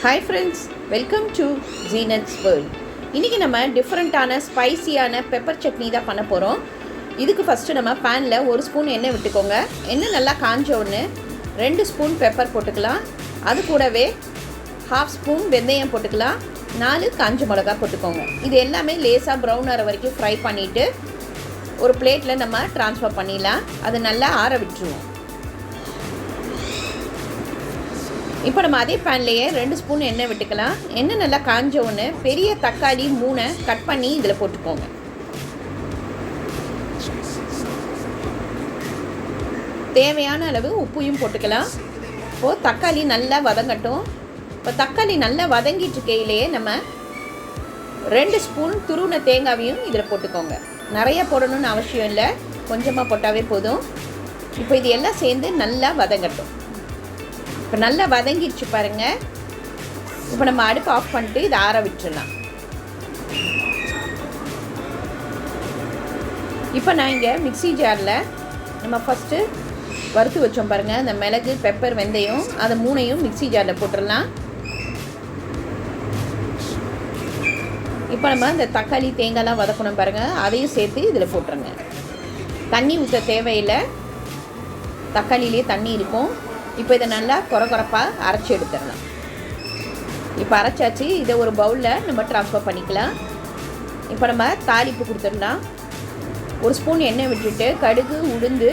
Hi friends, welcome to Zeenath's World. இன்னைக்கு நம்ம டிஃபரண்டான ஸ்பைசியான pepper chutney தான் பண்ண போறோம். இதுக்கு ஃபர்ஸ்ட் நம்ம panல 1 ஸ்பூன் எண்ணெய் விட்டுக்கோங்க. எண்ணெய் நல்லா காஞ்ச உடனே 2 ஸ்பூன் பெப்பர் போட்டுக்கலாம். அது கூடவே 1/2 ஸ்பூன் வெந்தயம் போட்டுக்கலாம். 4 காஞ்ச மிளகாய் போட்டுக்கோங்க. இது எல்லாமே லேசா பிரவுன் ஆற வரைக்கும் ஃப்ரை பண்ணிட்டு ஒரு பிளேட்ல நம்ம ட்ரான்ஸ்ஃபர் பண்ணிடலாம். அது நல்லா ஆற விட்டுருவோம். இப்போ நம்ம அதே பேன்லேயே 2 ஸ்பூன் எண்ணெய் விட்டுக்கலாம். எண்ணெய் நல்லா காஞ்ச உடனே பெரிய தக்காளி 3 கட் பண்ணி இதில் போட்டுக்கோங்க. தேவையான அளவு உப்பையும் போட்டுக்கலாம். இப்போது தக்காளி நல்லா வதங்கட்டும். இப்போ தக்காளி நல்லா வதங்கிட்டு இருக்கையிலேயே நம்ம 2 ஸ்பூன் துருவின தேங்காவையும் இதில் போட்டுக்கோங்க. நிறைய போடணும்னு அவசியம் இல்லை, கொஞ்சமாக போட்டாவே போதும். இப்போ இது எல்லாம் சேர்ந்து நல்லா வதங்கட்டும். இப்போ நல்லா வதங்கிடுச்சு பாருங்கள். இப்போ நம்ம அடுப்பு ஆஃப் பண்ணிட்டு இதை ஆற விட்டுடலாம். இப்போ நான் இங்கே மிக்ஸி ஜாரில் நம்ம ஃபஸ்ட்டு வறுத்து வச்சோம் பாருங்கள், அந்த மிளகு பெப்பர் வெந்தயம் அதை 3ஐயும் மிக்ஸி ஜாரில் போட்டுடலாம். இப்போ நம்ம இந்த தக்காளி தேங்காய்லாம் வதக்கணும் பாருங்கள், அதையும் சேர்த்து இதில் போட்டுருங்க. தண்ணி ஊற்ற தேவையில்லை, தக்காளியிலே தண்ணி இருக்கும். இப்போ இதை நல்லா கொரகொரப்பாக அரைச்சி எடுத்துடலாம். இப்போ அரைச்சாச்சு. இதை ஒரு பவுலில் நம்ம ட்ரான்ஸ்ஃபர் பண்ணிக்கலாம். இப்போ நம்ம தாளிப்பு கொடுத்துடலாம். 1 ஸ்பூன் எண்ணெய் விட்டுட்டு கடுகு உளுந்து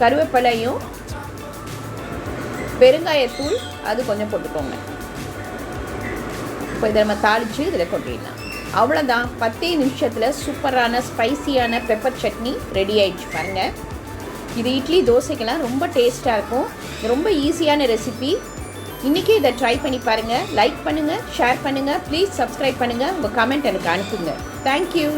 கருவேப்பிலையும் பெருங்காயத்தூள் அது கொஞ்சம் போட்டுக்கோங்க. இப்போ இதை நம்ம தாளித்து இதில் கொட்டிடலாம். அவ்வளோதான், 10 நிமிஷத்தில் சூப்பரான ஸ்பைசியான பெப்பர் சட்னி ரெடி ஆகிடுச்சு பாருங்கள். இது இட்லி தோசைக்கெல்லாம் ரொம்ப டேஸ்ட்டாக இருக்கும். ரொம்ப ஈஸியான ரெசிபி. இன்றைக்கி இதை ட்ரை பண்ணி பாருங்கள். லைக் பண்ணுங்கள், ஷேர் பண்ணுங்கள், ப்ளீஸ் சப்ஸ்கிரைப் பண்ணுங்கள், உங்கள் கமெண்ட் எனக்கு அனுப்புங்க. தேங்க்யூ.